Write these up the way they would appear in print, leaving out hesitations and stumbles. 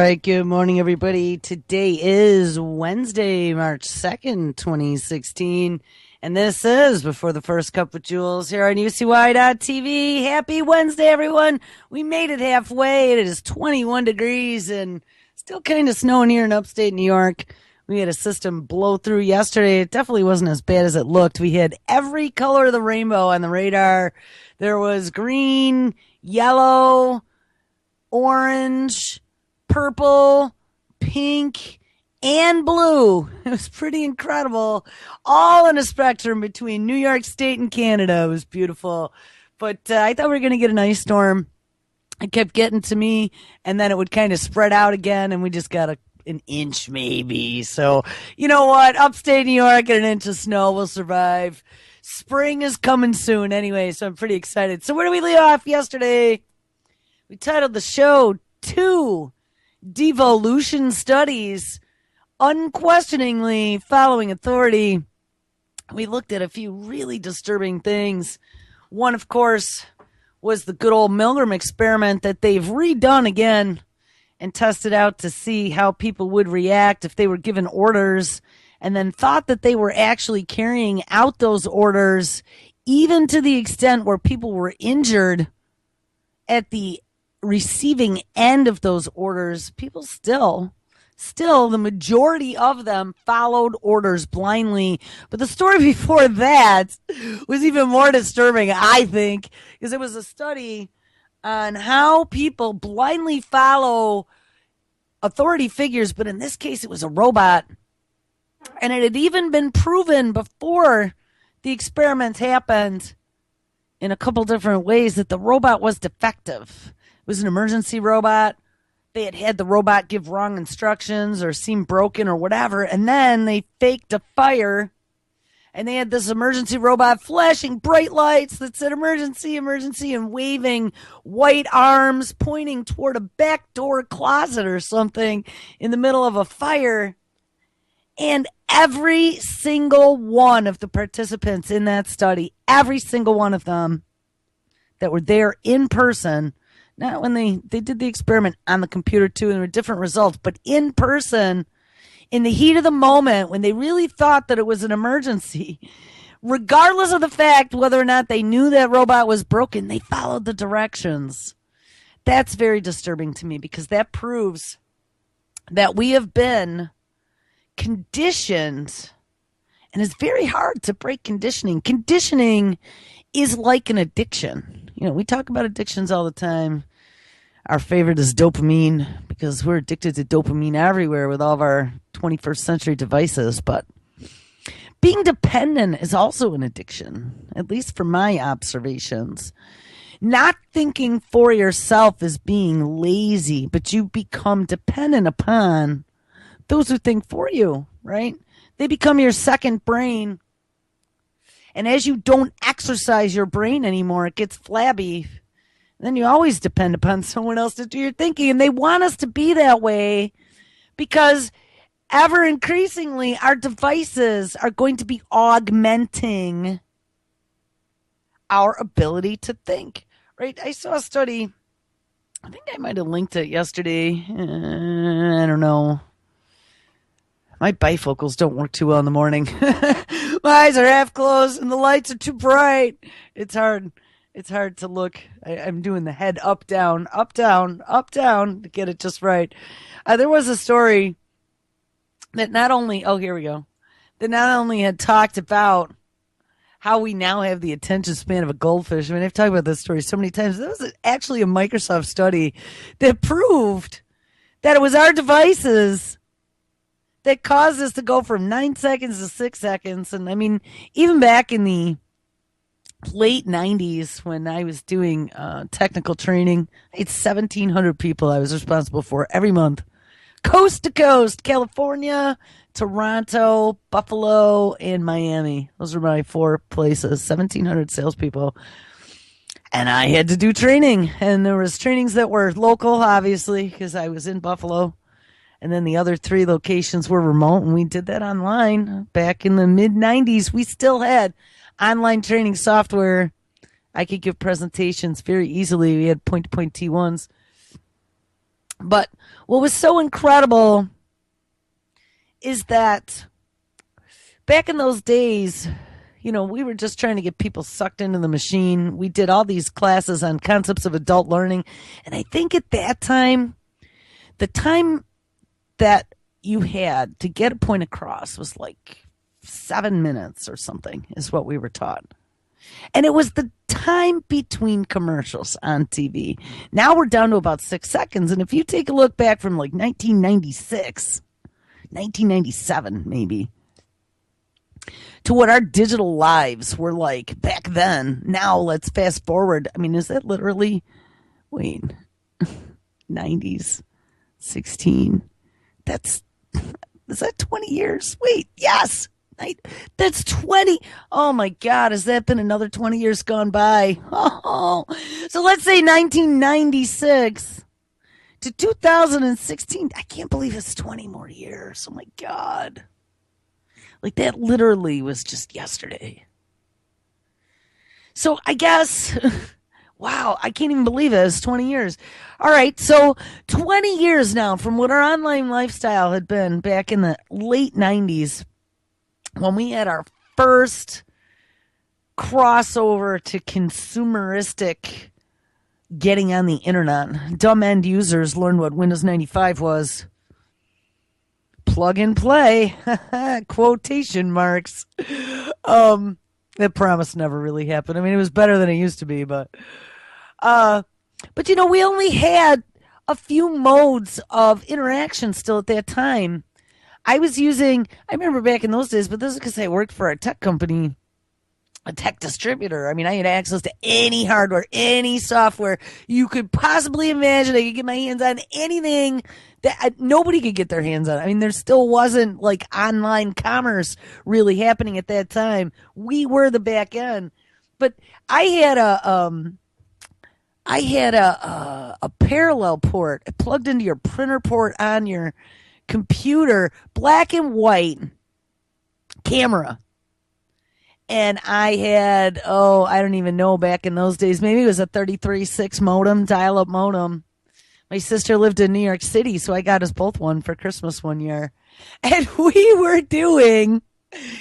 right, good morning, everybody. Today is Wednesday, March 2nd, 2016, and this is Before the First Cup with Jules here on UCY.TV. Happy Wednesday, everyone. We made it halfway. It is 21 degrees and still kind of snowing here in upstate New York. We had a system blow through yesterday. It definitely wasn't as bad as it looked. We had every color of the rainbow on the radar. There was green, yellow, orange, purple, pink, and blue. It was pretty incredible. All in a spectrum between New York State and Canada. It was beautiful. But I thought we were going to get an ice storm. It kept getting to me, and then it would kind of spread out again, and we just got an inch maybe. So, you know what? Upstate New York and an inch of snow will survive. Spring is coming soon anyway, so I'm pretty excited. So where did we leave off yesterday? We titled the show Two Devolution Studies Unquestioningly Following Authority. We looked at a few really disturbing things. One, of course, was the good old Milgram experiment that they've redone again and tested out to see how people would react if they were given orders and then thought that they were actually carrying out those orders, even to the extent where people were injured at the receiving end of those orders. People still, the majority of them followed orders blindly. But the story before that was even more disturbing, I think, because it was a study on how people blindly follow authority figures, but in this case it was a robot. And it had even been proven before the experiments happened in a couple different ways that the robot was defective. It was an emergency robot. They had the robot give wrong instructions or seem broken or whatever, and then they faked a fire. And they had this emergency robot flashing bright lights that said emergency, emergency, and waving white arms pointing toward a back door closet or something in the middle of a fire. And every single one of the participants in that study, every single one of them that were there in person, not when they did the experiment on the computer too, and there were different results, but in person, in the heat of the moment, when they really thought that it was an emergency, regardless of the fact whether or not they knew that robot was broken, they followed the directions. That's very disturbing to me because that proves that we have been conditioned, and it's very hard to break conditioning. Conditioning is like an addiction. You know, we talk about addictions all the time. Our favorite is dopamine because we're addicted to dopamine everywhere with all of our 21st century devices. But being dependent is also an addiction, at least from my observations. Not thinking for yourself is being lazy, but you become dependent upon those who think for you, right? They become your second brain. And as you don't exercise your brain anymore, it gets flabby. Then you always depend upon someone else to do your thinking. And they want us to be that way because ever increasingly our devices are going to be augmenting our ability to think, right? I saw a study. I think I might have linked it yesterday. I don't know. My bifocals don't work too well in the morning. My eyes are half closed and the lights are too bright. It's hard. It's hard to look. I'm doing the head up, down, up, down, up, down to get it just right. There was a story that not only, that not only had talked about how we now have the attention span of a goldfish. I mean, I've talked about this story so many times. There was actually a Microsoft study that proved that it was our devices that caused us to go from 9 seconds to 6 seconds. And I mean, even back in the late 90s when I was doing technical training, I had 1,700 people I was responsible for every month. Coast to coast, California, Toronto, Buffalo, and Miami. Those were my 4 places, 1,700 salespeople. And I had to do training. And there was trainings that were local, obviously, because I was in Buffalo. And then the other 3 locations were remote, and we did that online. Back in the mid-90s, we still had online training software. I could give presentations very easily. We had point-to-point T1s. But what was so incredible is that back in those days, we were just trying to get people sucked into the machine. We did all these classes on concepts of adult learning. And I think at that time, the time that you had to get a point across was like 7 minutes or something, is what we were taught. And it was the time between commercials on TV. Now we're down to about 6 seconds. And if you take a look back from like 1996, 1997 maybe, to what our digital lives were like back then. Now let's fast forward. I mean, is that literally, wait, 90s, 16? Is that 20 years? Wait, yes. That's 20. Oh my God, has that been another 20 years gone by? Oh, so let's say 1996 to 2016. I can't believe it's 20 more years. Oh my God. Like that literally was just yesterday. So I guess, wow, I can't even believe it. It's 20 years. All right, so 20 years now from what our online lifestyle had been back in the late 90s when we had our first crossover to consumeristic getting on the internet. Dumb end users learned what Windows 95 was. Plug and play, quotation marks. That promise never really happened. I mean, it was better than it used to be, but we only had a few modes of interaction still at that time. I remember back in those days, but this is because I worked for a tech company, a tech distributor. I mean, I had access to any hardware, any software you could possibly imagine. I could get my hands on anything that nobody could get their hands on. I mean, there still wasn't like online commerce really happening at that time. We were the back end, but I had a parallel port. It plugged into your printer port on your computer, black and white camera. And I had, I don't even know, back in those days, maybe it was a 33.6 modem, dial-up modem. My sister lived in New York City, so I got us both one for Christmas one year. And we were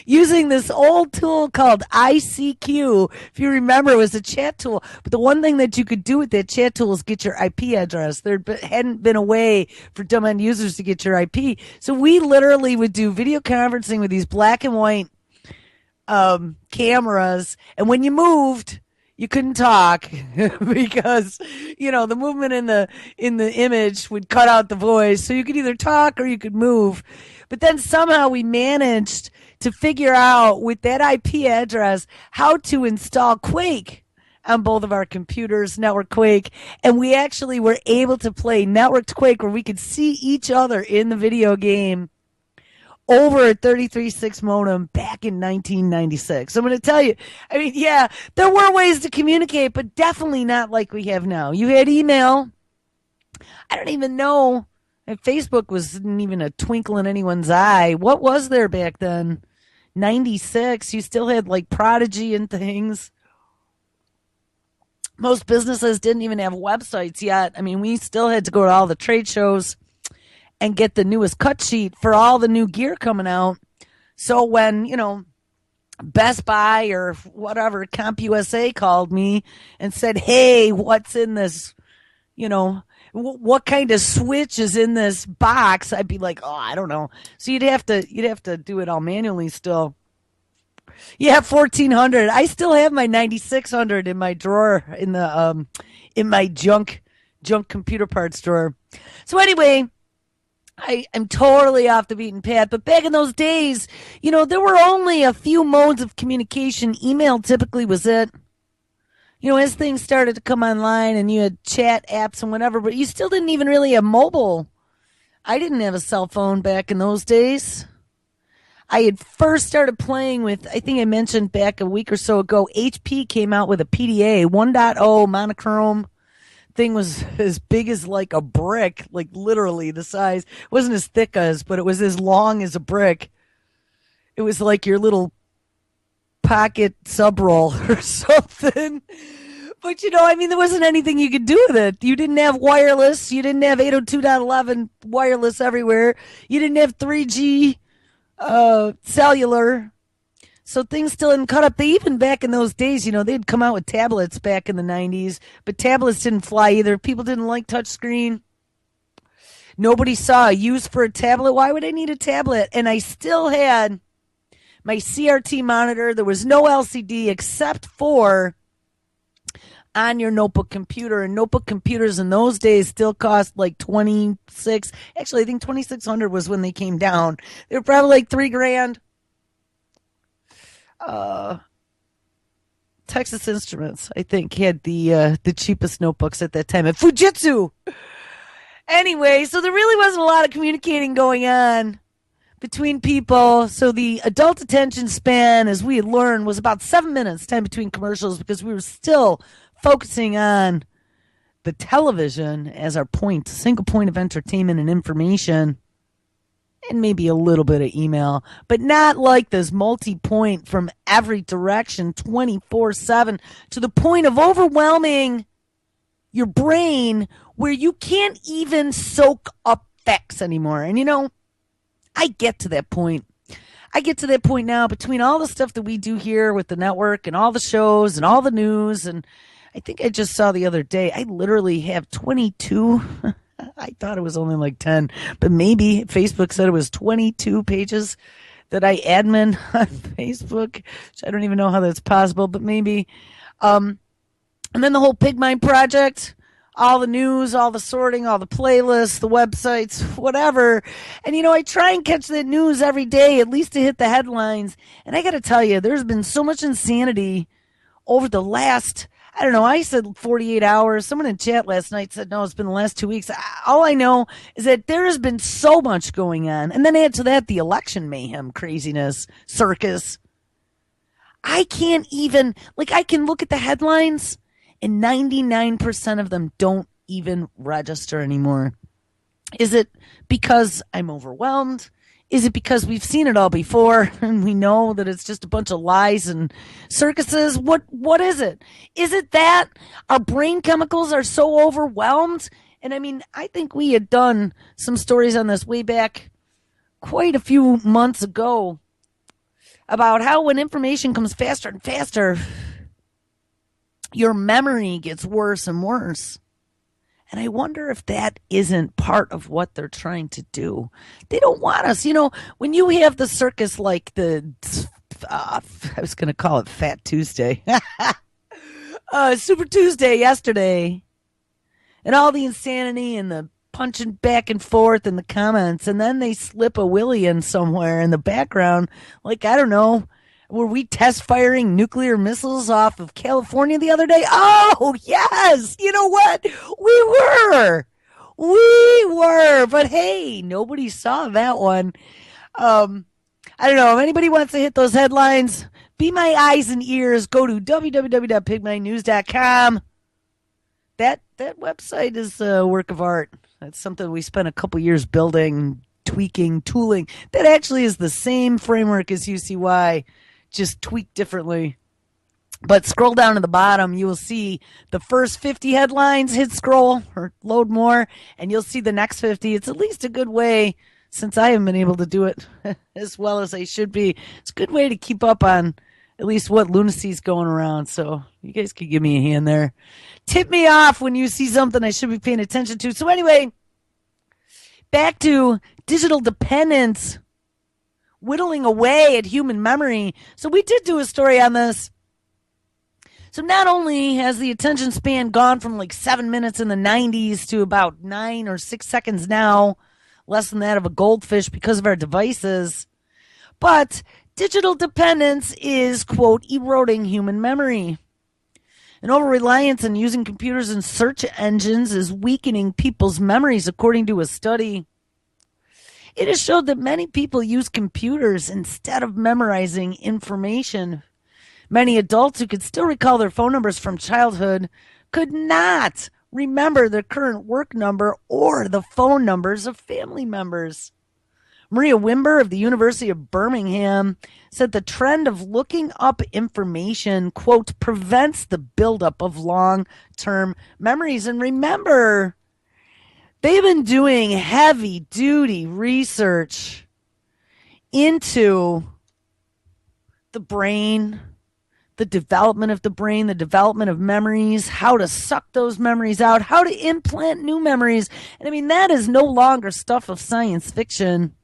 using this old tool called ICQ. If you remember, it was a chat tool. But the one thing that you could do with that chat tool is get your IP address. There hadn't been a way for dumb end users to get your IP. So we literally would do video conferencing with these black and white cameras, and when you moved, you couldn't talk because the movement in the image would cut out the voice, so you could either talk or you could move. But then somehow we managed to figure out with that IP address how to install Quake on both of our computers, Network Quake, and we actually were able to play Networked Quake where we could see each other in the video game over a 33.6 modem back in 1996. I'm going to tell you, I mean, yeah, there were ways to communicate, but definitely not like we have now. You had email. I don't even know if Facebook wasn't even a twinkle in anyone's eye. What was there back then? 96. You still had like Prodigy and things. Most businesses didn't even have websites yet. I mean, we still had to go to all the trade shows and get the newest cut sheet for all the new gear coming out. So when, Best Buy or whatever, CompUSA called me and said, hey, what's in this, what kind of switch is in this box? I'd be like, I don't know. So you'd have to do it all manually still. Yeah, 1400. I still have my 9600 in my drawer in my junk computer parts drawer. So anyway, I'm totally off the beaten path, but back in those days, there were only a few modes of communication. Email typically was it. As things started to come online and you had chat apps and whatever, but you still didn't even really have mobile. I didn't have a cell phone back in those days. I had first started playing with, I think I mentioned back a week or so ago, HP came out with a PDA 1.0 monochrome. Thing was as big as like a brick, like literally the size. It wasn't as thick as, but it was as long as a brick. It was like your little pocket sub roll or something. But, I mean, there wasn't anything you could do with it. You didn't have wireless. You didn't have 802.11 wireless everywhere. You didn't have 3G cellular. So things still hadn't caught up. They even back in those days, they'd come out with tablets back in the 90s, but tablets didn't fly either. People didn't like touchscreen. Nobody saw a use for a tablet. Why would I need a tablet? And I still had my CRT monitor. There was no LCD except for on your notebook computer. And notebook computers in those days still cost like 26. Actually, I think 2,600 was when they came down. They were probably like $3,000. Texas Instruments, I think, had the cheapest notebooks at that time at Fujitsu. Anyway, so there really wasn't a lot of communicating going on between people. So the adult attention span, as we had learned, was about 7 minutes time between commercials because we were still focusing on the television as our single point of entertainment and information. And maybe a little bit of email, but not like this multi-point from every direction 24/7 to the point of overwhelming your brain where you can't even soak up facts anymore. And I get to that point. I get to that point now between all the stuff that we do here with the network and all the shows and all the news. And I think I just saw the other day, I literally have 22 I thought it was only like 10, but maybe Facebook said it was 22 pages that I admin on Facebook. Which I don't even know how that's possible, but maybe. And then the whole Pigmind project, all the news, all the sorting, all the playlists, the websites, whatever. And, I try and catch that news every day, at least to hit the headlines. And I got to tell you, there's been so much insanity over the last, I don't know, I said 48 hours. Someone in chat last night said, no, it's been the last 2 weeks. All I know is that there has been so much going on. And then add to that the election mayhem, craziness, circus. I can't even, I can look at the headlines and 99% of them don't even register anymore. Is it because I'm overwhelmed? Is it because we've seen it all before and we know that it's just a bunch of lies and circuses? What is it? Is it that our brain chemicals are so overwhelmed? And I mean, I think we had done some stories on this way back quite a few months ago about how when information comes faster and faster, your memory gets worse and worse. And I wonder if that isn't part of what they're trying to do. They don't want us. When you have the circus like I was going to call it Fat Tuesday. Super Tuesday yesterday. And all the insanity and the punching back and forth in the comments. And then they slip a Willie in somewhere in the background. Like, I don't know. Were we test firing nuclear missiles off of California the other day? Oh, yes. You know what? We were. But hey, nobody saw that one. I don't know. If anybody wants to hit those headlines, be my eyes and ears. Go to www.pigmindnews.com. That website is a work of art. That's something we spent a couple years building, tweaking, tooling. That actually is the same framework as UCY. Just tweaked differently. But scroll down to the bottom, you will see the first 50 headlines, hit scroll or load more, and you'll see the next 50. It's at least a good way, since I haven't been able to do it as well as I should be. It's a good way to keep up on at least what lunacy is going around. So you guys could give me a hand there. Tip me off when you see something I should be paying attention to. So anyway, back to digital dependence. Whittling away at human memory. So we did do a story on this. So not only has the attention span gone from like 7 minutes in the 90s to about 9 or 6 seconds now, less than that of a goldfish because of our devices, but digital dependence is, quote, eroding human memory. And over-reliance on using computers and search engines is weakening people's memories, according to a study. It has showed that many people use computers instead of memorizing information. Many adults who could still recall their phone numbers from childhood could not remember their current work number or the phone numbers of family members. Maria Wimber of the University of Birmingham said the trend of looking up information, quote, prevents the buildup of long-term memories. And remember, they've been doing heavy-duty research into the brain, the development of the brain, the development of memories, how to suck those memories out, how to implant new memories. And I mean, that is no longer stuff of science fiction.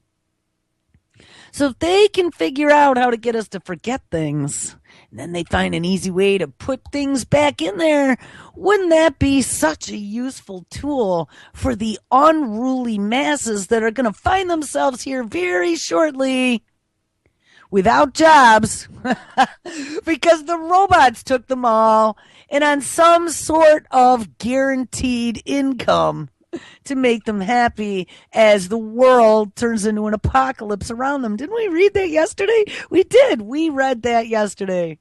So if they can figure out how to get us to forget things, and then they find an easy way to put things back in there, wouldn't that be such a useful tool for the unruly masses that are going to find themselves here very shortly without jobs because the robots took them all and on some sort of guaranteed income to make them happy as the world turns into an apocalypse around them. Didn't we read that yesterday? We did. We read that yesterday.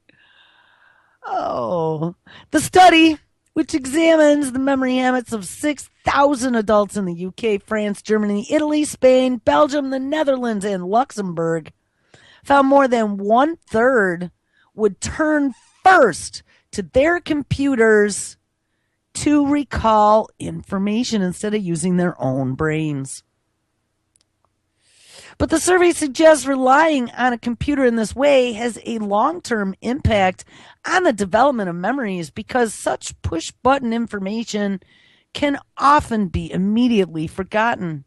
Oh, the study, which examines the memory habits of 6,000 adults in the UK, France, Germany, Italy, Spain, Belgium, the Netherlands, and Luxembourg, found more than 1/3 would turn first to their computers to recall information instead of using their own brains. But the survey suggests relying on a computer in this way has a long-term impact on the development of memories because such push-button information can often be immediately forgotten.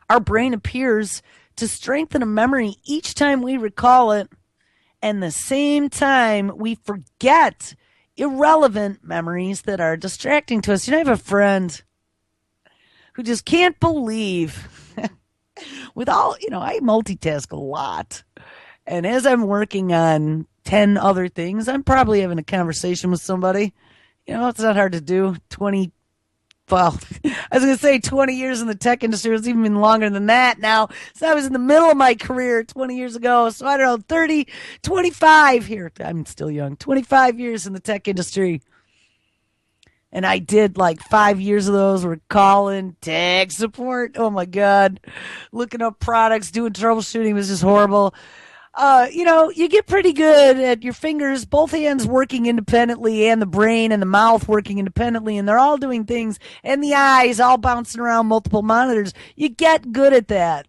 Our brain appears to strengthen a memory each time we recall it, and the same time we forget irrelevant memories that are distracting to us. You know, I have a friend who just can't believe with all, I multitask a lot. And as I'm working on 10 other things, I'm probably having a conversation with somebody. It's not hard to do. 20 years in the tech industry. It's even been longer than that now. So I was in the middle of my career 20 years ago. So I don't know, 30, 25 here. I'm still young. 25 years in the tech industry. And I did like 5 years of those. We're calling tech support. Oh my God. Looking up products, doing troubleshooting was just horrible. You get pretty good at your fingers, both hands working independently and the brain and the mouth working independently, and they're all doing things, and the eyes all bouncing around multiple monitors. You get good at that.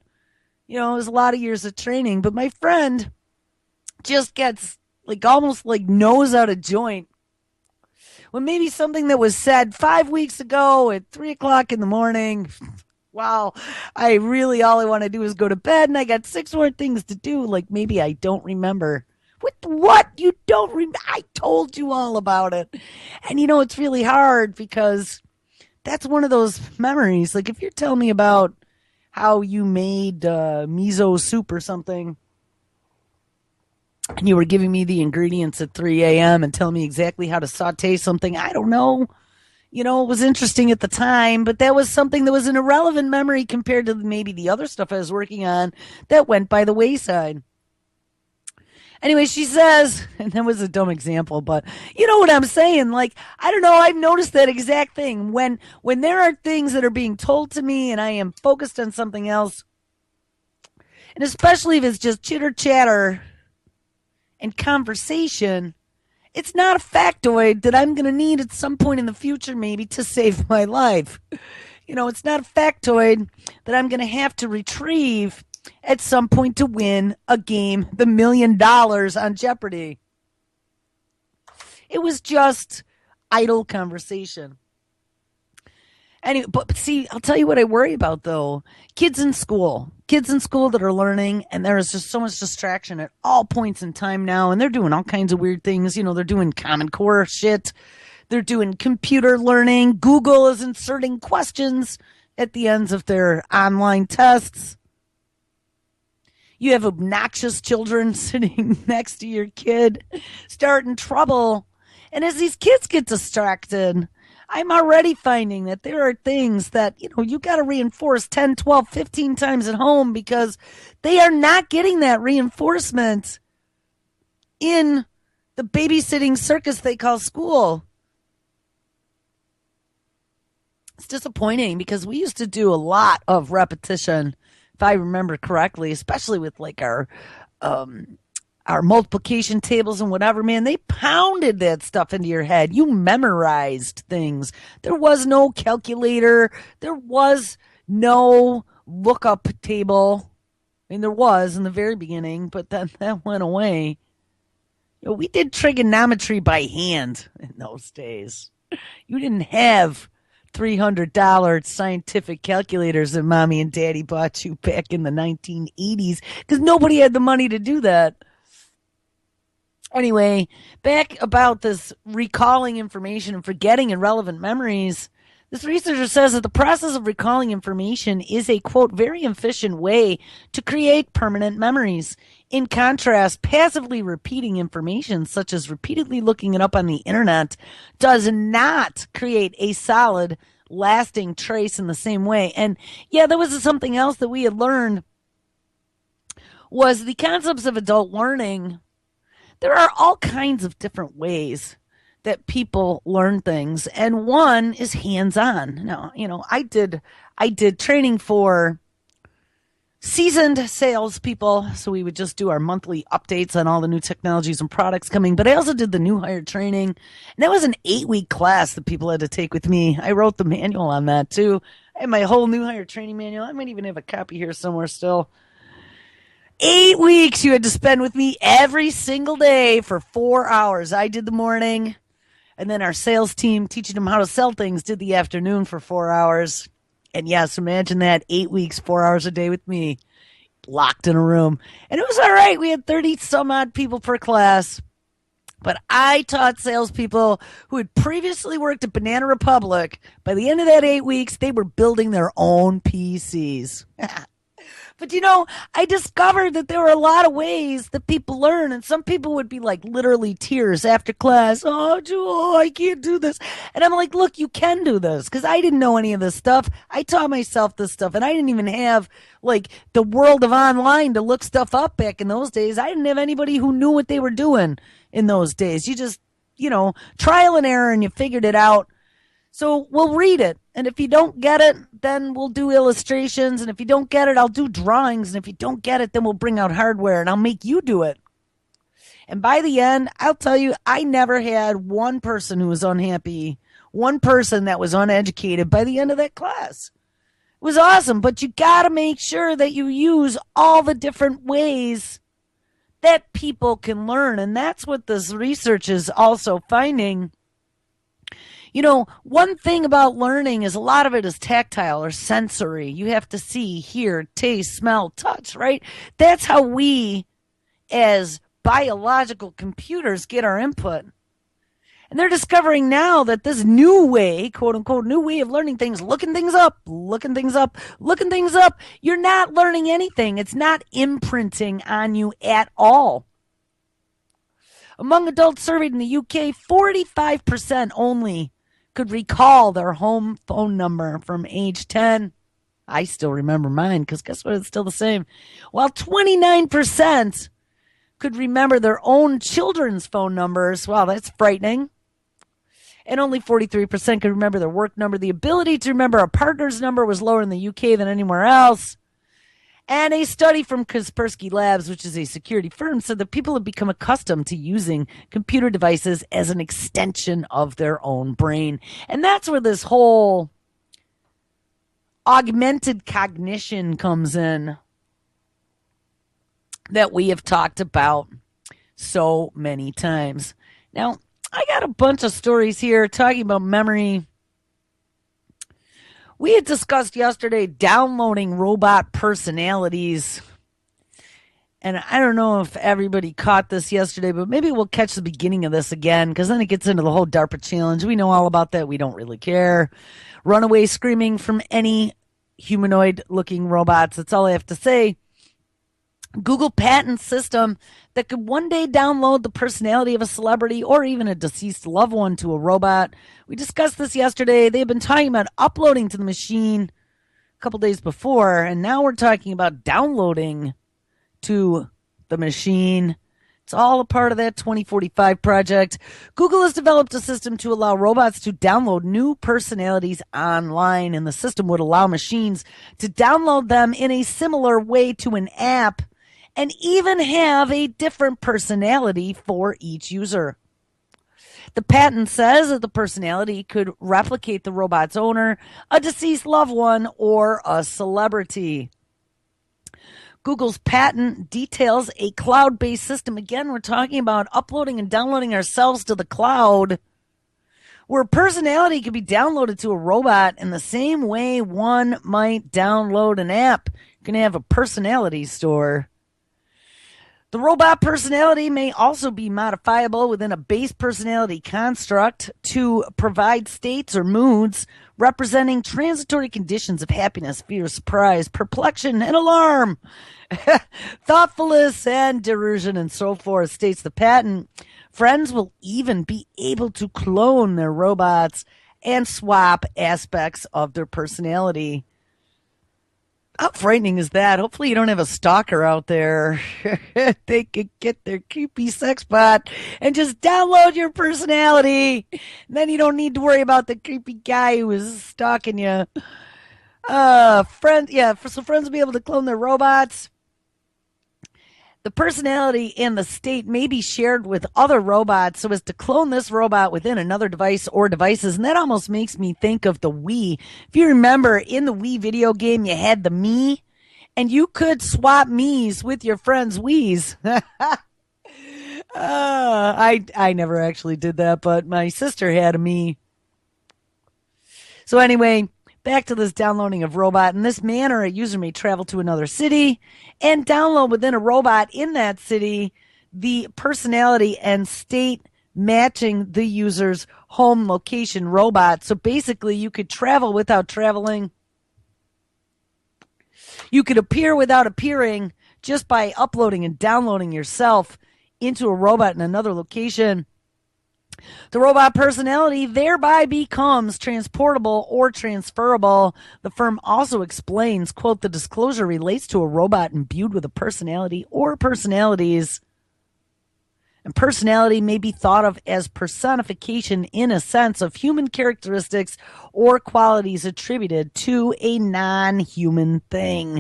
It was a lot of years of training, but my friend just gets almost nose out of joint when maybe something that was said 5 weeks ago at 3:00 in the morning. Wow, all I want to do is go to bed, and I got 6 more things to do. Maybe I don't remember. What? You don't remember? I told you all about it. And it's really hard because that's one of those memories. If you're telling me about how you made miso soup or something, and you were giving me the ingredients at 3 a.m. and telling me exactly how to saute something, I don't know. It was interesting at the time, but that was something that was an irrelevant memory compared to maybe the other stuff I was working on that went by the wayside. Anyway, she says, and that was a dumb example, but you know what I'm saying? I don't know, I've noticed that exact thing. When there are things that are being told to me and I am focused on something else, and especially if it's just chitter chatter and conversation, it's not a factoid that I'm going to need at some point in the future maybe to save my life. It's not a factoid that I'm going to have to retrieve at some point to win a game, the $1 million on Jeopardy. It was just idle conversation. Anyway, but see, I'll tell you what I worry about, though. Kids in school that are learning, and there is just so much distraction at all points in time now, and they're doing all kinds of weird things. They're doing Common Core shit. They're doing computer learning. Google is inserting questions at the ends of their online tests. You have obnoxious children sitting next to your kid, starting trouble. And as these kids get distracted, I'm already finding that there are things that, you got to reinforce 10, 12, 15 times at home because they are not getting that reinforcement in the babysitting circus they call school. It's disappointing because we used to do a lot of repetition if I remember correctly, especially with like our multiplication tables and whatever, man, they pounded that stuff into your head. You memorized things. There was no calculator. There was no lookup table. I mean, there was in the very beginning, but then that went away. We did trigonometry by hand in those days. You didn't have $300 scientific calculators that mommy and daddy bought you back in the 1980s because nobody had the money to do that. Anyway, back about this recalling information and forgetting irrelevant memories. This researcher says that the process of recalling information is a, quote, very efficient way to create permanent memories. In contrast, passively repeating information, such as repeatedly looking it up on the internet, does not create a solid, lasting trace in the same way. And yeah, there was something else that we had learned was the concepts of adult learning. There are all kinds of different ways that people learn things, and one is hands-on. Now, I did training for seasoned salespeople, so we would just do our monthly updates on all the new technologies and products coming. But I also did the new hire training, and that was an 8-week class that people had to take with me. I wrote the manual on that too. I have my whole new hire training manual. I might even have a copy here somewhere still. 8 weeks you had to spend with me every single day for 4 hours. I did the morning, and then our sales team, teaching them how to sell things, did the afternoon for 4 hours. And yes, imagine that, 8 weeks, 4 hours a day with me, locked in a room. And it was all right. We had 30 some odd people per class. But I taught salespeople who had previously worked at Banana Republic. By the end of that 8 weeks, they were building their own PCs. But I discovered that there were a lot of ways that people learn, and some people would be like literally tears after class. Oh, Jules, I can't do this. And I'm like, look, you can do this, because I didn't know any of this stuff. I taught myself this stuff, and I didn't even have like the world of online to look stuff up back in those days. I didn't have anybody who knew what they were doing in those days. You just, trial and error, and you figured it out. So we'll read it. And if you don't get it, then we'll do illustrations. And if you don't get it, I'll do drawings. And if you don't get it, then we'll bring out hardware and I'll make you do it. And by the end, I'll tell you, I never had one person who was unhappy, one person that was uneducated by the end of that class. It was awesome, but you got to make sure that you use all the different ways that people can learn. And that's what this research is also finding. One thing about learning is a lot of it is tactile or sensory. You have to see, hear, taste, smell, touch, right? That's how we, as biological computers, get our input. And they're discovering now that this new way, quote unquote, new way of learning things, looking things up, you're not learning anything. It's not imprinting on you at all. Among adults surveyed in the UK, 45% only could recall their home phone number from age 10. I still remember mine, because guess what? It's still the same. While 29% could remember their own children's phone numbers. Wow, that's frightening. And only 43% could remember their work number. The ability to remember a partner's number was lower in the UK than anywhere else. And a study from Kaspersky Labs, which is a security firm, said that people have become accustomed to using computer devices as an extension of their own brain. And that's where this whole augmented cognition comes in that we have talked about so many times. Now, I got a bunch of stories here talking about memory. We had discussed yesterday downloading robot personalities. And I don't know if everybody caught this yesterday, but maybe we'll catch the beginning of this again, because then it gets into the whole DARPA challenge. We know all about that. We don't really care. Runaway screaming from any humanoid-looking robots. That's all I have to say. Google patent system that could one day download the personality of a celebrity or even a deceased loved one to a robot. We discussed this yesterday. They've been talking about uploading to the machine a couple days before, and now we're talking about downloading to the machine. It's all a part of that 2045 project. Google has developed a system to allow robots to download new personalities online, and the system would allow machines to download them in a similar way to an app and even have a different personality for each user. The patent says that the personality could replicate the robot's owner, a deceased loved one, or a celebrity. Google's patent details a cloud-based system. Again, we're talking about uploading and downloading ourselves to the cloud, where personality can be downloaded to a robot in the same way one might download an app. You can have a personality store. The robot personality may also be modifiable within a base personality construct to provide states or moods representing transitory conditions of happiness, fear, surprise, perplexion, and alarm, thoughtfulness, and derision, and so forth, states the patent. Friends will even be able to clone their robots and swap aspects of their personality. How frightening is that? Hopefully you don't have a stalker out there. They could get their creepy sex bot and just download your personality. And then you don't need to worry about the creepy guy who is stalking you. So friends will be able to clone their robots. The personality and the state may be shared with other robots so as to clone this robot within another device or devices. And that almost makes me think of the Wii. If you remember, in the Wii video game, you had the Mii, and you could swap Miis with your friends' Wiis. I never actually did that, but my sister had a Mii. So anyway, back to this downloading of robot. In this manner, a user may travel to another city and download within a robot in that city the personality and state matching the user's home location robot. So basically, you could travel without traveling. You could appear without appearing just by uploading and downloading yourself into a robot in another location. The robot personality thereby becomes transportable or transferable. The firm also explains, quote, the disclosure relates to a robot imbued with a personality or personalities. And personality may be thought of as personification in a sense of human characteristics or qualities attributed to a non-human thing.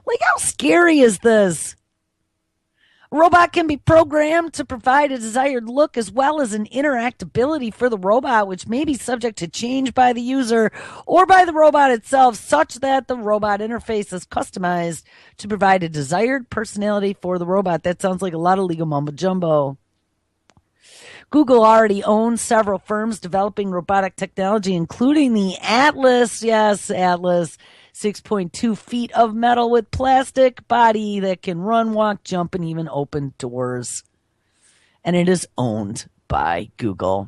Like, how scary is this? A robot can be programmed to provide a desired look as well as an interactability for the robot, which may be subject to change by the user or by the robot itself, such that the robot interface is customized to provide a desired personality for the robot. That sounds like a lot of legal mumbo jumbo. Google already owns several firms developing robotic technology, including the Atlas. Yes, Atlas. 6.2 feet of metal with plastic body that can run, walk, jump, and even open doors. And it is owned by Google.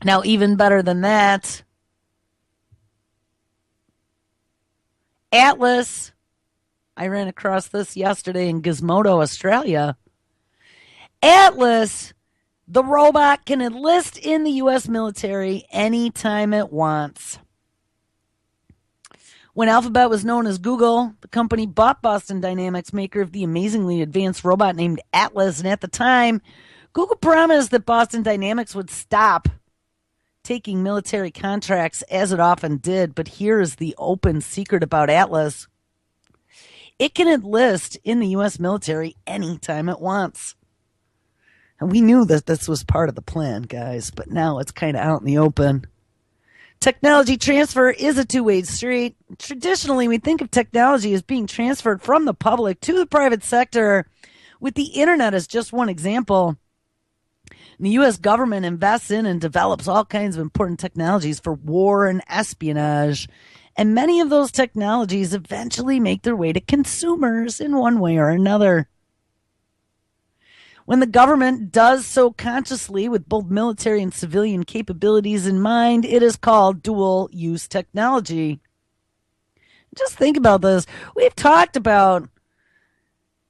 Now, even better than that, Atlas, I ran across this yesterday in Gizmodo, Australia. Atlas, the robot, can enlist in the U.S. military anytime it wants. When Alphabet was known as Google, the company bought Boston Dynamics, maker of the amazingly advanced robot named Atlas. And at the time, Google promised that Boston Dynamics would stop taking military contracts, as it often did. But here is the open secret about Atlas. It can enlist in the U.S. military anytime it wants. And we knew that this was part of the plan, guys, but now it's kind of out in the open. Technology transfer is a two-way street. Traditionally, we think of technology as being transferred from the public to the private sector, with the internet as just one example. The U.S. government invests in and develops all kinds of important technologies for war and espionage, and many of those technologies eventually make their way to consumers in one way or another. When the government does so consciously with both military and civilian capabilities in mind, it is called dual-use technology. Just think about this. We've talked about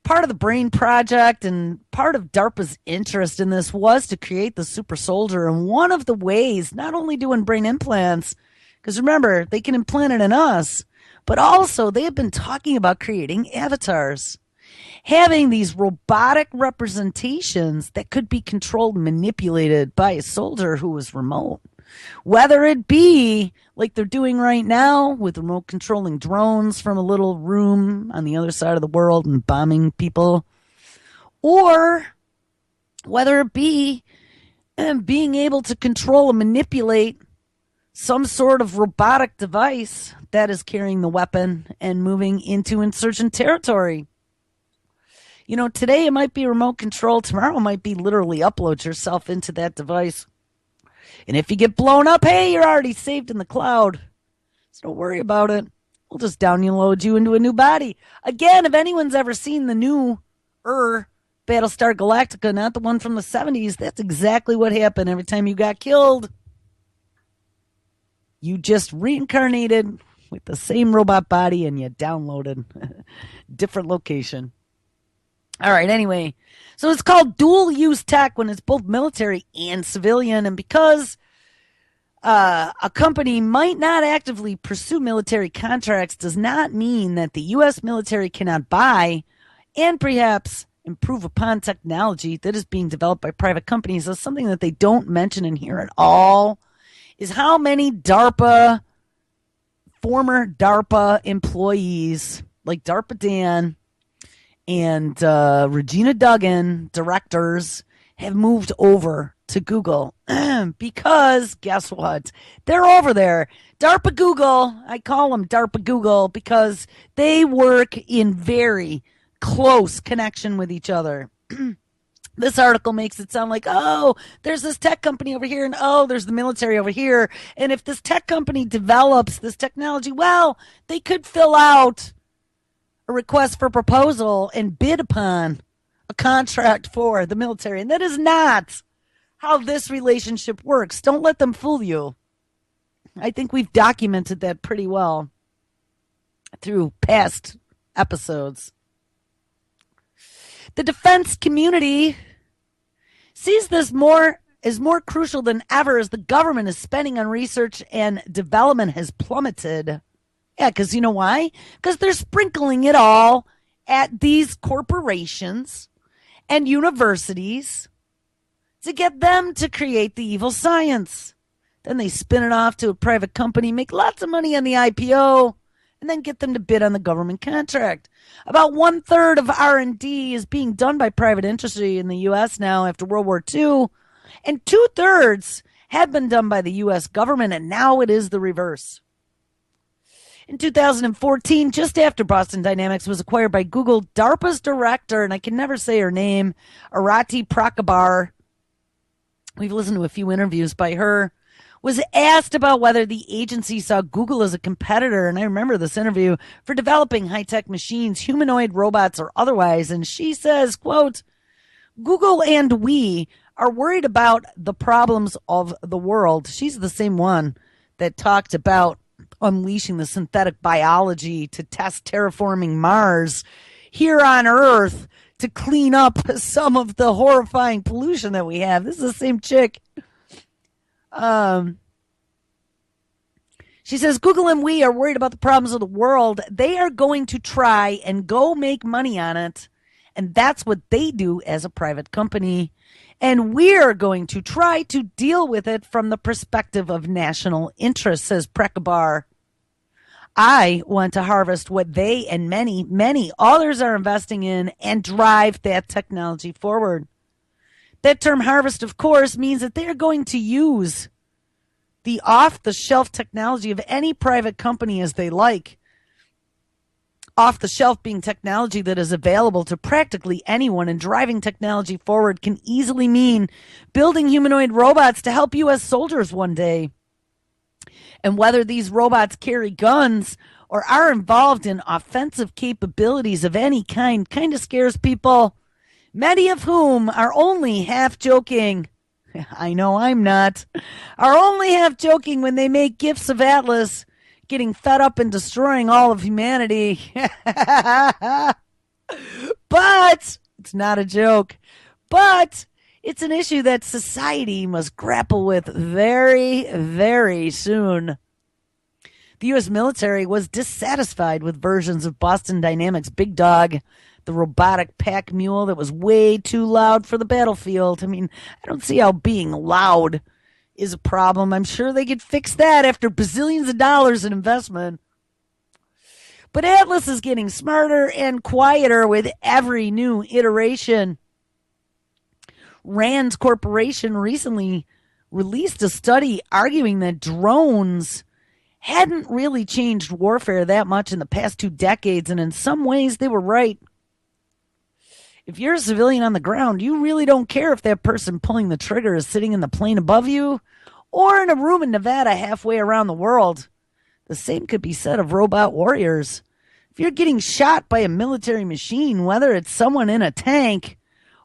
part of the BRAIN project, and part of DARPA's interest in this was to create the super soldier. And one of the ways, not only doing brain implants, because remember, they can implant it in us, but also they have been talking about creating avatars. having these robotic representations that could be controlled and manipulated by a soldier who was remote. Whether it be like they're doing right now with remote controlling drones from a little room on the other side of the world and bombing people, or whether it be being able to control and manipulate some sort of robotic device that is carrying the weapon and moving into insurgent territory. You know, today it might be remote control. Tomorrow it might be literally upload yourself into that device. And if you get blown up, hey, you're already saved in the cloud. So don't worry about it. We'll just download you into a new body. Again, if anyone's ever seen the new Battlestar Galactica, not the one from the 70s, that's exactly what happened every time you got killed. You just reincarnated with the same robot body and you downloaded different location. All right, anyway, so it's called dual use tech when it's both military and civilian. And because a company might not actively pursue military contracts does not mean that the U.S. military cannot buy and perhaps improve upon technology that is being developed by private companies. That's something that they don't mention in here at all, is how many former DARPA employees, like DARPA Dan and Regina Duggan, directors, have moved over to Google because guess what? They're over there. DARPA Google, I call them DARPA Google because they work in very close connection with each other. This article makes it sound like, oh, there's this tech company over here, and oh, there's the military over here. And if this tech company develops this technology, well, they could fill out a request for proposal and bid upon a contract for the military. And that is not how this relationship works. Don't let them fool you. I think we've documented that pretty well through past episodes. The defense community sees this as more crucial than ever as the government is spending on research and development has plummeted. Yeah, because you know why? Because they're sprinkling it all at these corporations and universities to get them to create the evil science. Then they spin it off to a private company, make lots of money on the IPO, and then get them to bid on the government contract. About 1/3 of R&D is being done by private industry in the U.S. now after World War II, and 2/3 have been done by the U.S. government, and now it is the reverse. In 2014, just after Boston Dynamics was acquired by Google, DARPA's director, and I can never say her name, Arati Prakabar, we've listened to a few interviews by her, was asked about whether the agency saw Google as a competitor, and I remember this interview, for developing high-tech machines, humanoid robots or otherwise, and she says, quote, Google and we are worried about the problems of the world. She's the same one that talked about unleashing the synthetic biology to test terraforming Mars here on Earth to clean up some of the horrifying pollution that we have. This is the same chick. She says, Google and we are worried about the problems of the world. They are going to try and go make money on it. And that's what they do as a private company. And we're going to try to deal with it from the perspective of national interest, says Prekabar. I want to harvest what they and many, many others are investing in and drive that technology forward. That term harvest, of course, means that they're going to use the off-the-shelf technology of any private company as they like. Off-the-shelf being technology that is available to practically anyone, and driving technology forward can easily mean building humanoid robots to help U.S. soldiers one day. And whether these robots carry guns or are involved in offensive capabilities of any kind of scares people, many of whom are only half joking. I know I'm not. Are only half joking when they make gifs of Atlas, getting fed up and destroying all of humanity. But it's not a joke. But it's an issue that society must grapple with very, very soon. The U.S. military was dissatisfied with versions of Boston Dynamics' Big Dog the robotic pack mule that was way too loud for the battlefield. I mean, I don't see how being loud is a problem. I'm sure they could fix that after bazillions of dollars in investment. But Atlas is getting smarter and quieter with every new iteration. Rand Corporation recently released a study arguing that drones hadn't really changed warfare that much in the past 2 decades, and in some ways they were right. If you're a civilian on the ground, you really don't care if that person pulling the trigger is sitting in the plane above you or in a room in Nevada halfway around the world. The same could be said of robot warriors. If you're getting shot by a military machine, whether it's someone in a tank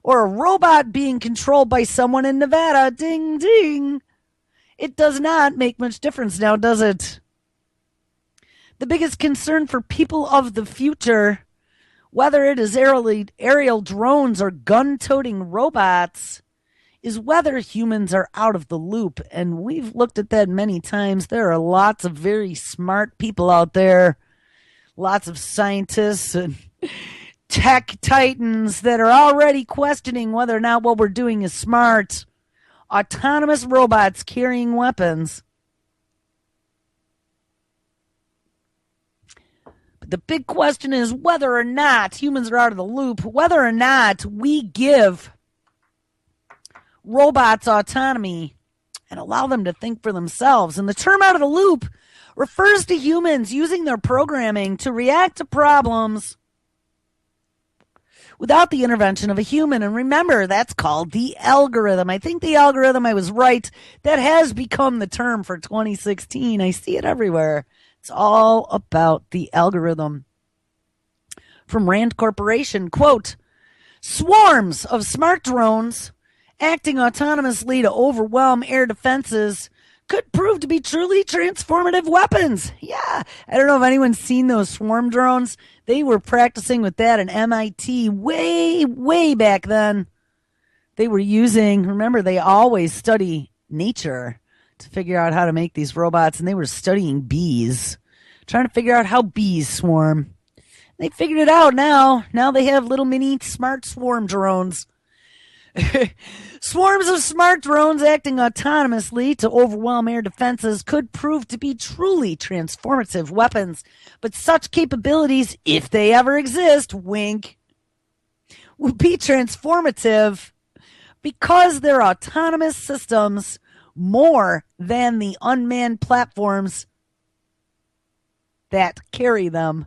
or a robot being controlled by someone in Nevada, ding, ding, it does not make much difference now, does it? The biggest concern for people of the future, whether it is aerial drones or gun-toting robots, is whether humans are out of the loop. And we've looked at that many times. There are lots of very smart people out there, lots of scientists and tech titans that are already questioning whether or not what we're doing is smart. Autonomous robots carrying weapons. But the big question is whether or not humans are out of the loop, whether or not we give robots autonomy and allow them to think for themselves. And the term out of the loop refers to humans using their programming to react to problems without the intervention of a human. And remember, that's called the algorithm. I think the algorithm, I was right, that has become the term for 2016. I see it everywhere. It's all about the algorithm. From Rand Corporation, quote, swarms of smart drones acting autonomously to overwhelm air defenses could prove to be truly transformative weapons. Yeah, I don't know if anyone's seen those swarm drones. They were practicing with that at MIT way, way back then. They were using, remember, they always study nature to figure out how to make these robots, and they were studying bees, trying to figure out how bees swarm. They figured it out now. Now they have little mini smart swarm drones. Swarms of smart drones acting autonomously to overwhelm air defenses could prove to be truly transformative weapons. But such capabilities, if they ever exist, wink, will be transformative because they're autonomous systems more than the unmanned platforms that carry them.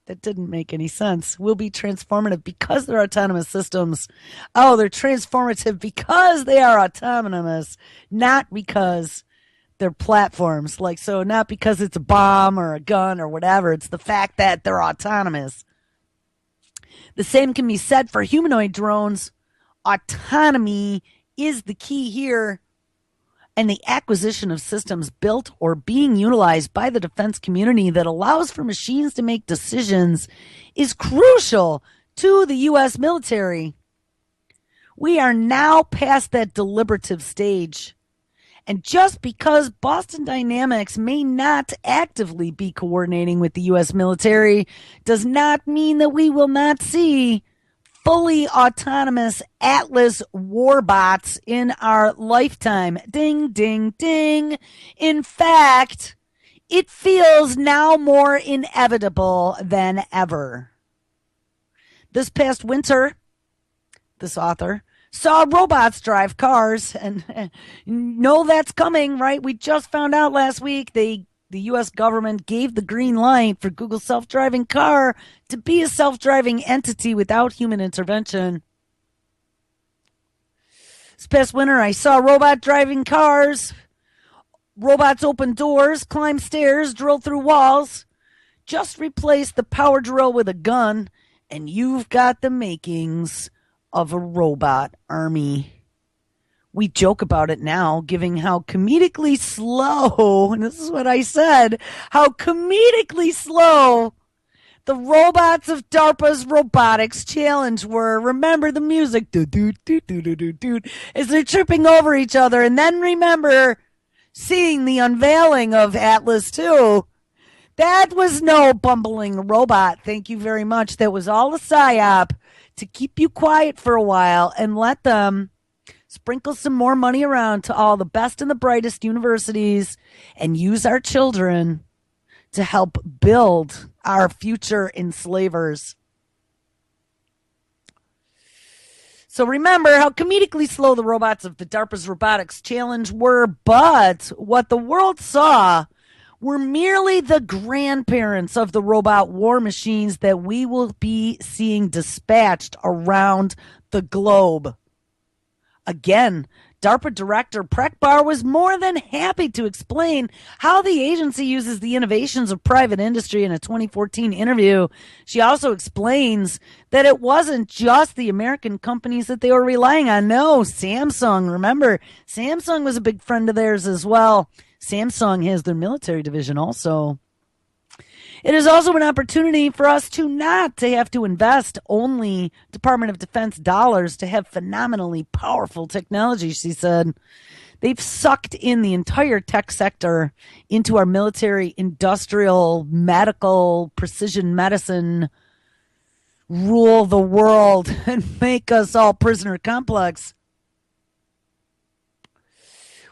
That didn't make any sense. Will be transformative because they're autonomous systems. Oh, they're transformative because they are autonomous, not because they're platforms. Like, so not because it's a bomb or a gun or whatever. It's the fact that they're autonomous. The same can be said for humanoid drones. Autonomy is the key here. And the acquisition of systems built or being utilized by the defense community that allows for machines to make decisions is crucial to the U.S. military. We are now past that deliberative stage. And just because Boston Dynamics may not actively be coordinating with the U.S. military does not mean that we will not see fully autonomous Atlas warbots in our lifetime. Ding, ding, ding. In fact, it feels now more inevitable than ever. This past winter, this author saw robots drive cars, and know that's coming, right? We just found out last week the U.S. government gave the green light for Google's self-driving car to be a self-driving entity without human intervention. This past winter, I saw robot driving cars. Robots open doors, climb stairs, drill through walls. Just replace the power drill with a gun, and you've got the makings of a robot army. We joke about it now, given how comedically slow, and this is what I said, how comedically slow the robots of DARPA's robotics challenge were. Remember the music, as they're tripping over each other, and then remember seeing the unveiling of Atlas 2. That was no bumbling robot. Thank you very much. That was all a psyop to keep you quiet for a while and let them sprinkle some more money around to all the best and the brightest universities and use our children to help build our future enslavers. So remember how comedically slow the robots of the DARPA's Robotics Challenge were, but what the world saw were merely the grandparents of the robot war machines that we will be seeing dispatched around the globe. Again, DARPA Director Prekbar was more than happy to explain how the agency uses the innovations of private industry in a 2014 interview. She also explains that it wasn't just the American companies that they were relying on. No, Samsung. Remember, Samsung was a big friend of theirs as well. Samsung has their military division also. It is also an opportunity for us to not to have to invest only Department of Defense dollars to have phenomenally powerful technology, she said. They've sucked in the entire tech sector into our military, industrial, medical, precision medicine, rule the world and make us all prisoner complex.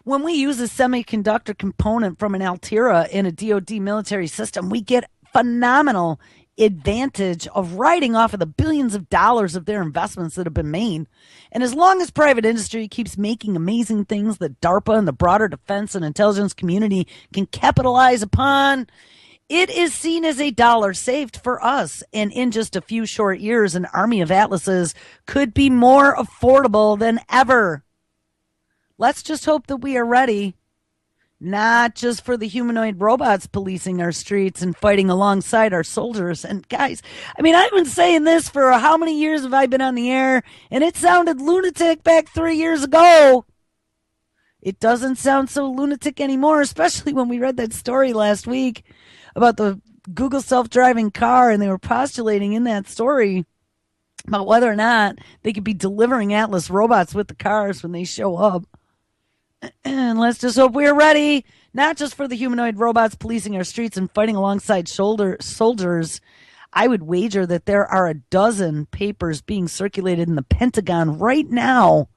When we use a semiconductor component from an Altera in a DoD military system, we get phenomenal advantage of writing off of the billions of dollars of their investments that have been made. And as long as private industry keeps making amazing things that DARPA and the broader defense and intelligence community can capitalize upon, it is seen as a dollar saved for us. And in just a few short years, an army of Atlases could be more affordable than ever. Let's just hope that we are ready, not just for the humanoid robots policing our streets and fighting alongside our soldiers. And guys, I mean, I've been saying this for how many years have I been on the air? And it sounded lunatic back 3 years ago. It doesn't sound so lunatic anymore, especially when we read that story last week about the Google self-driving car. And they were postulating in that story about whether or not they could be delivering Atlas robots with the cars when they show up. And let's just hope we're ready, not just for the humanoid robots policing our streets and fighting alongside soldiers. I would wager that there are a dozen papers being circulated in the Pentagon right now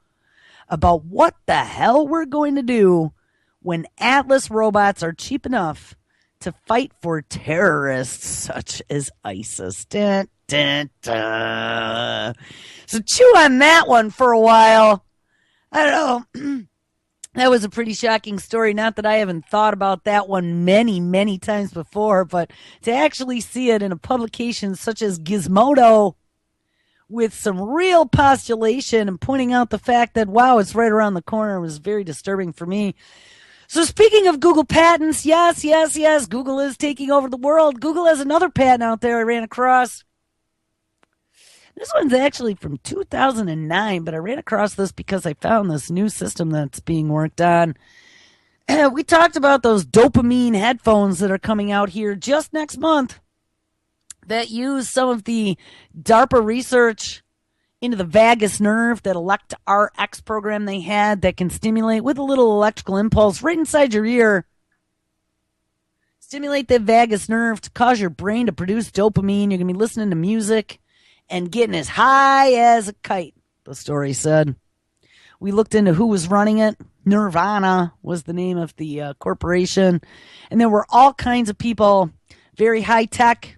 about what the hell we're going to do when Atlas robots are cheap enough to fight for terrorists such as ISIS. Dun, dun, dun. So chew on that one for a while. I don't know. That was a pretty shocking story. Not that I haven't thought about that one many, many times before, but to actually see it in a publication such as Gizmodo with some real postulation and pointing out the fact that, wow, it's right around the corner was very disturbing for me. So speaking of Google patents, yes, Google is taking over the world. Google has another patent out there I ran across. This one's actually from 2009, but I ran across this because I found this new system that's being worked on. We talked about those dopamine headphones that are coming out here just next month that use some of the DARPA research into the vagus nerve, that Elect-RX program they had that can stimulate with a little electrical impulse right inside your ear. Stimulate the vagus nerve to cause your brain to produce dopamine. You're going to be listening to music and getting as high as a kite, the story said. We looked into who was running it. Nirvana was the name of the corporation. And there were all kinds of people, very high tech,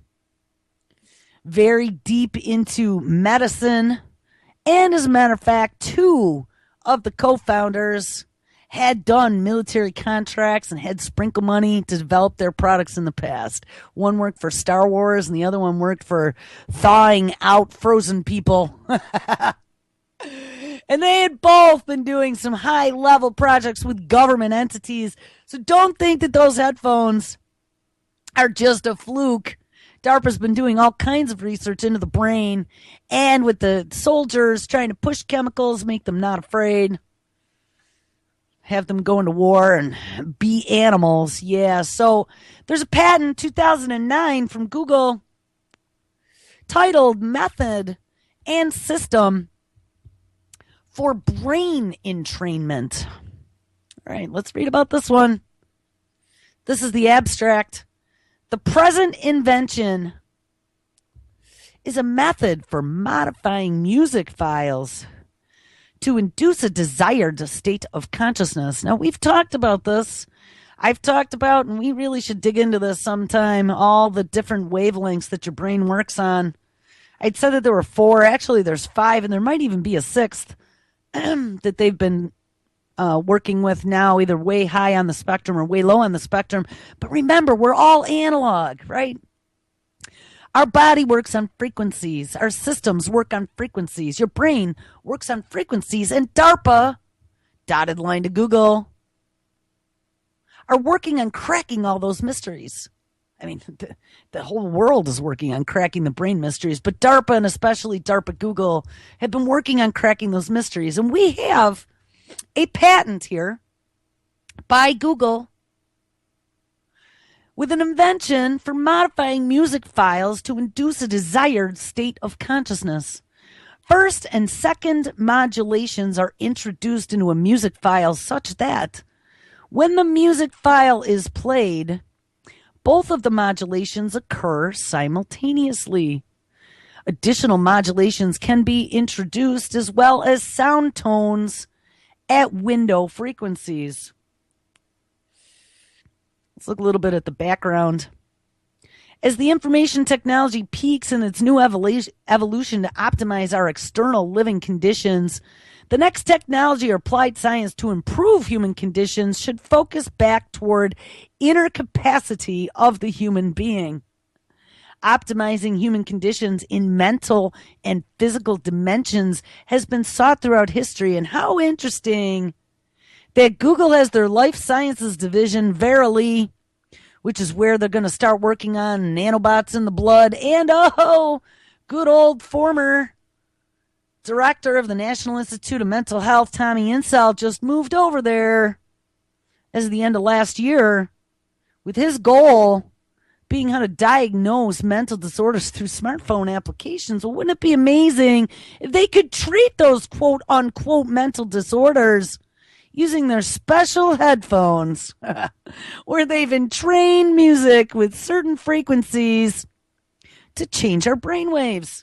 very deep into medicine. And as a matter of fact, two of the co-founders had done military contracts and had sprinkle money to develop their products in the past. One worked for Star Wars and the other one worked for thawing out frozen people. And they had both been doing some high-level projects with government entities. So don't think that those headphones are just a fluke. DARPA's been doing all kinds of research into the brain and with the soldiers trying to push chemicals, make them not afraid. Have them go into war and be animals. Yeah, so there's a patent, 2009, from Google titled Method and System for Brain Entrainment. All right, let's read about this one. This is the abstract. The present invention is a method for modifying music files to induce a desired state of consciousness. Now, we've talked about this. I've talked about, and we really should dig into this sometime, all the different wavelengths that your brain works on. I'd said that there were 4. Actually, there's 5, and there might even be a 6th that they've been working with now, either way high on the spectrum or way low on the spectrum. But remember, we're all analog, right? Our body works on frequencies. Our systems work on frequencies. Your brain works on frequencies. And DARPA, dotted line to Google, are working on cracking all those mysteries. I mean, the whole world is working on cracking the brain mysteries, but DARPA, and especially DARPA Google, have been working on cracking those mysteries. And we have a patent here by Google with an invention for modifying music files to induce a desired state of consciousness. First and second modulations are introduced into a music file such that when the music file is played, both of the modulations occur simultaneously. Additional modulations can be introduced as well as sound tones at window frequencies. Let's look a little bit at the background. As the information technology peaks in its new evolution to optimize our external living conditions, the next technology or applied science to improve human conditions should focus back toward inner capacity of the human being. Optimizing human conditions in mental and physical dimensions has been sought throughout history. And how interesting that Google has their life sciences division, Verily, which is where they're going to start working on nanobots in the blood. And good old former director of the National Institute of Mental Health, Tommy Insel, just moved over there as of the end of last year with his goal being how to diagnose mental disorders through smartphone applications. Well, wouldn't it be amazing if they could treat those quote unquote mental disorders using their special headphones where they've entrained music with certain frequencies to change our brainwaves?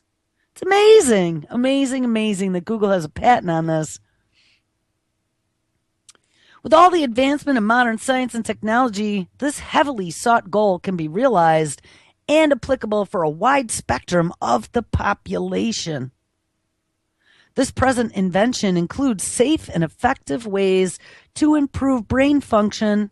It's amazing, amazing, amazing that Google has a patent on this. With all the advancement in modern science and technology, this heavily sought goal can be realized and applicable for a wide spectrum of the population. This present invention includes safe and effective ways to improve brain function,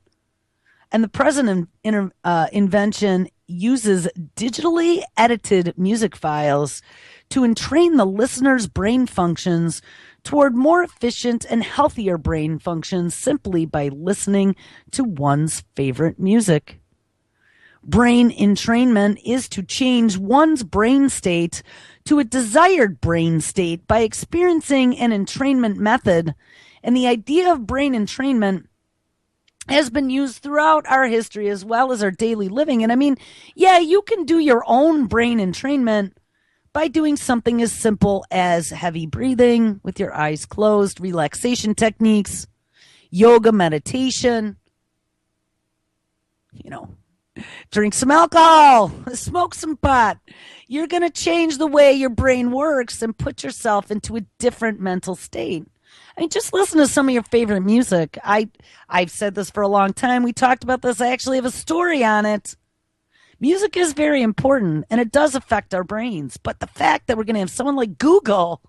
and the present invention uses digitally edited music files to entrain the listener's brain functions toward more efficient and healthier brain functions simply by listening to one's favorite music. Brain entrainment is to change one's brain state to a desired brain state by experiencing an entrainment method. And the idea of brain entrainment has been used throughout our history as well as our daily living. And I mean, yeah, you can do your own brain entrainment by doing something as simple as heavy breathing with your eyes closed, relaxation techniques, yoga, meditation, drink some alcohol, smoke some pot. You're going to change the way your brain works and put yourself into a different mental state. I mean, just listen to some of your favorite music. I've said this for a long time. We talked about this. I actually have a story on it. Music is very important, and it does affect our brains. But the fact that we're going to have someone like Google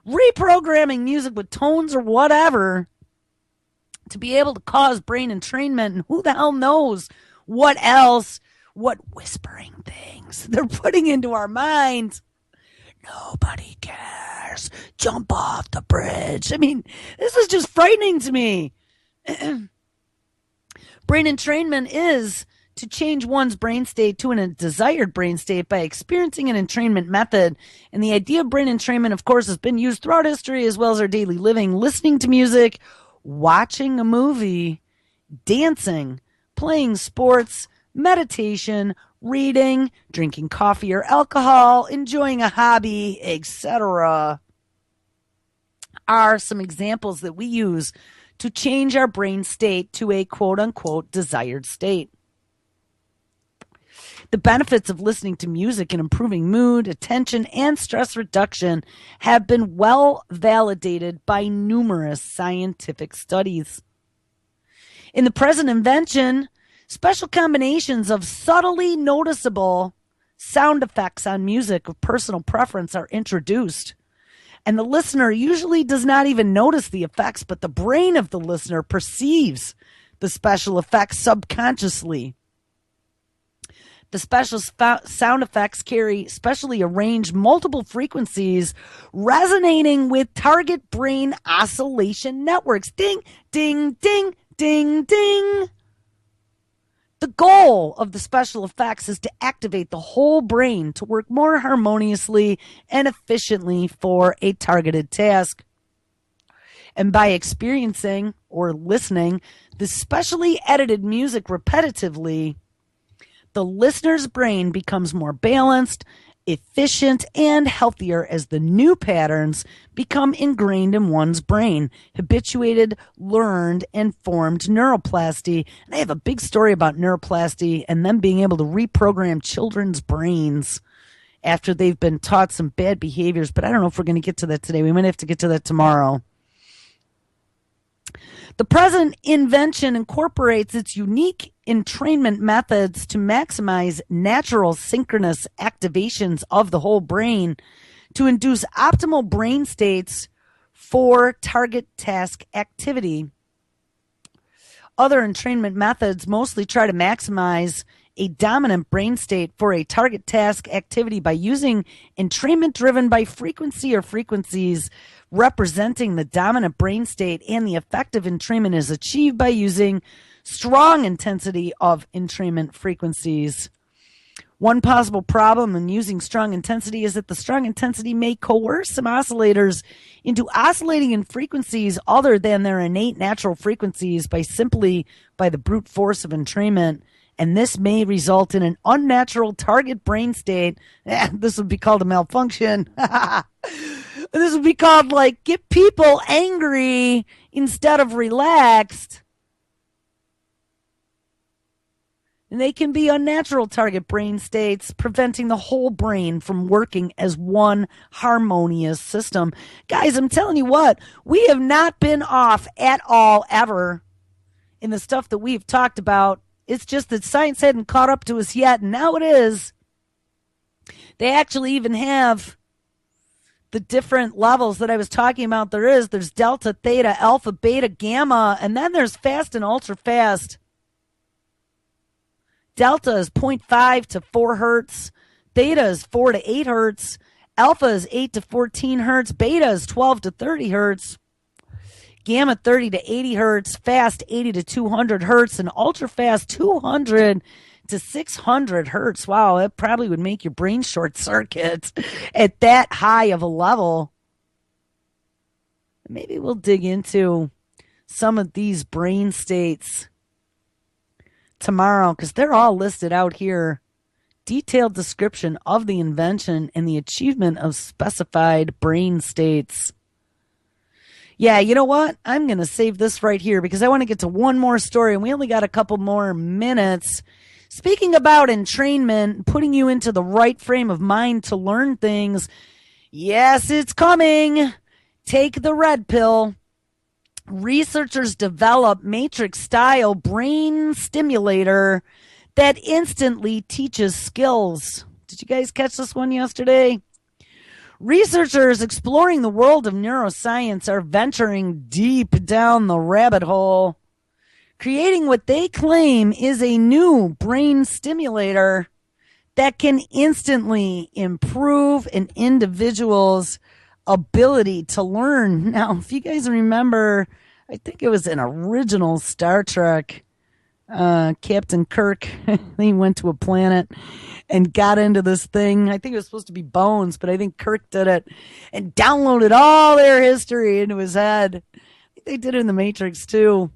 reprogramming music with tones or whatever to be able to cause brain entrainment, and who the hell knows what else, what whispering things they're putting into our minds. Nobody cares. Jump off the bridge. I mean, this is just frightening to me. Brain entrainment is to change one's brain state to a desired brain state by experiencing an entrainment method. And the idea of brain entrainment, of course, has been used throughout history as well as our daily living, listening to music, watching a movie, dancing, playing sports, meditation, reading, drinking coffee or alcohol, enjoying a hobby, etc. are some examples that we use to change our brain state to a quote-unquote desired state. The benefits of listening to music in improving mood, attention, and stress reduction have been well validated by numerous scientific studies. In the present invention, special combinations of subtly noticeable sound effects on music of personal preference are introduced. And the listener usually does not even notice the effects, but the brain of the listener perceives the special effects subconsciously. The special sound effects carry specially arranged multiple frequencies resonating with target brain oscillation networks. Ding, ding, ding, ding, ding. The goal of the special effects is to activate the whole brain to work more harmoniously and efficiently for a targeted task. And by experiencing or listening this specially edited music repetitively, the listener's brain becomes more balanced, efficient, and healthier as the new patterns become ingrained in one's brain, habituated, learned, and formed neuroplasty. And I have a big story about neuroplasty and them being able to reprogram children's brains after they've been taught some bad behaviors, but I don't know if we're going to get to that today. We might have to get to that tomorrow. The present invention incorporates its unique entrainment methods to maximize natural synchronous activations of the whole brain to induce optimal brain states for target task activity. Other entrainment methods mostly try to maximize a dominant brain state for a target task activity by using entrainment driven by frequency or frequencies representing the dominant brain state, and the effective entrainment is achieved by using strong intensity of entrainment frequencies. One possible problem in using strong intensity is that the strong intensity may coerce some oscillators into oscillating in frequencies other than their innate natural frequencies by the brute force of entrainment. And this may result in an unnatural target brain state. This would be called a malfunction. This would be called, like, get people angry instead of relaxed. And they can be unnatural target brain states, preventing the whole brain from working as one harmonious system. Guys, I'm telling you what, we have not been off at all ever in the stuff that we've talked about. It's just that science hadn't caught up to us yet, and now it is. They actually even have the different levels that I was talking about. There's delta, theta, alpha, beta, gamma, and then there's fast and ultra fast. Delta is 0.5 to 4 hertz. Theta is 4 to 8 hertz. Alpha is 8 to 14 hertz. Beta is 12 to 30 hertz. Gamma 30 to 80 hertz. Fast 80 to 200 hertz. And ultra fast 200 to 600 hertz. Wow, that probably would make your brain short circuit at that high of a level. Maybe we'll dig into some of these brain states tomorrow, because they're all listed out here. Detailed description of the invention and the achievement of specified brain states. Yeah, you know what? I'm going to save this right here because I want to get to one more story, and we only got a couple more minutes. Speaking about entrainment, putting you into the right frame of mind to learn things. Yes, it's coming. Take the red pill. Researchers develop matrix-style brain stimulator that instantly teaches skills. Did you guys catch this one yesterday? Researchers exploring the world of neuroscience are venturing deep down the rabbit hole, creating what they claim is a new brain stimulator that can instantly improve an individual's ability to learn. Now, if you guys remember, I think it was an original Star Trek, Captain Kirk, he went to a planet and got into this thing. I think it was supposed to be Bones, but I think Kirk did it and downloaded all their history into his head. I think they did it in the Matrix too.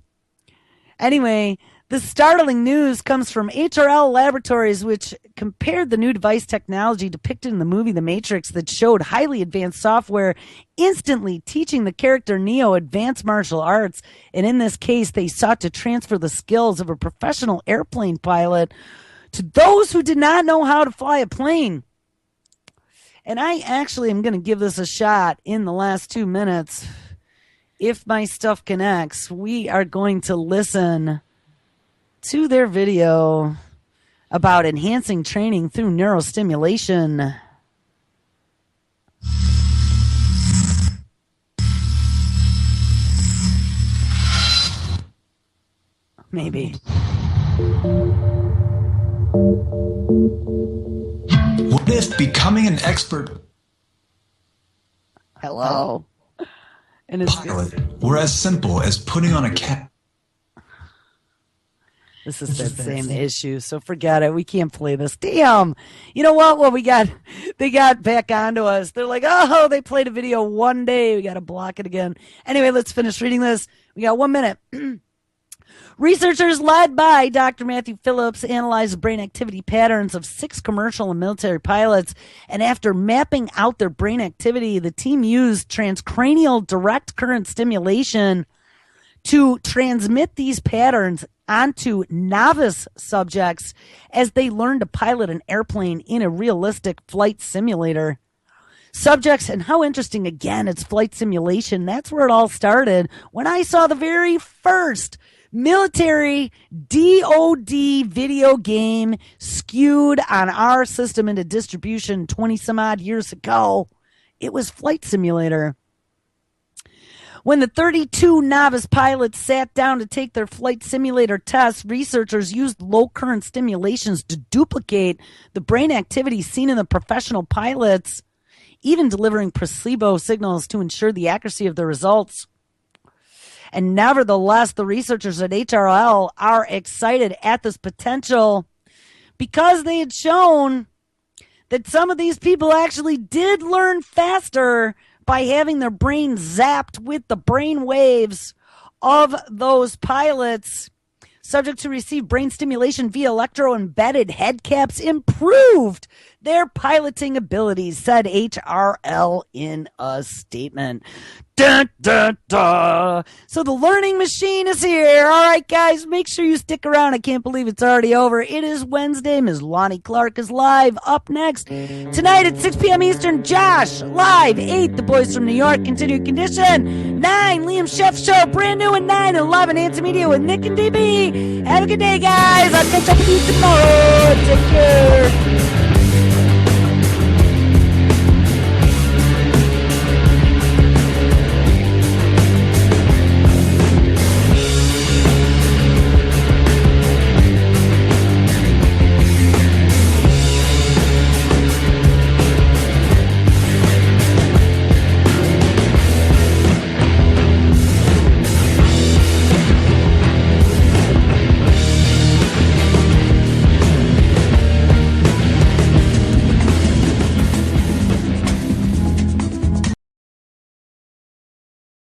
Anyway, The startling news comes from HRL Laboratories, which compared the new device technology depicted in the movie The Matrix that showed highly advanced software instantly teaching the character Neo advanced martial arts. And in this case, they sought to transfer the skills of a professional airplane pilot to those who did not know how to fly a plane. And I actually am going to give this a shot in the last 2 minutes. If my stuff connects, we are going to listen to their video about enhancing training through neurostimulation. Maybe. What if becoming an expert Hello. And it's pilot were as simple as putting on a cap? This is that same issue, so forget it. We can't play this. Damn. You know what? Well, they got back onto us. They're like, oh, they played a video one day. We got to block it again. Anyway, let's finish reading this. We got 1 minute. Researchers led by Dr. Matthew Phillips analyzed brain activity patterns of 6 commercial and military pilots. And after mapping out their brain activity, the team used transcranial direct current stimulation to transmit these patterns onto novice subjects as they learn to pilot an airplane in a realistic flight simulator. Subjects, and how interesting, again, it's flight simulation. That's where it all started. When I saw the very first military DOD video game skewed on our system into distribution 20 some odd years ago, it was Flight Simulator. When the 32 novice pilots sat down to take their flight simulator tests, researchers used low current stimulations to duplicate the brain activity seen in the professional pilots, even delivering placebo signals to ensure the accuracy of the results. And nevertheless, the researchers at HRL are excited at this potential because they had shown that some of these people actually did learn faster by having their brain zapped with the brain waves of those pilots. Subjects who received brain stimulation via electro-embedded head caps improved their piloting abilities, said HRL in a statement. Dun, dun, dun. So the learning machine is here. All right, guys, make sure you stick around. I can't believe it's already over. It is Wednesday. Ms. Lonnie Clark is live up next. Tonight at 6 p.m. Eastern, Josh, live. 8, The Boys from New York, Continued Condition. 9, Liam Chef Show, brand new at 9, and 11, Answer Media with Nick and DB. Have a good day, guys. I'll catch up with you tomorrow. Take care.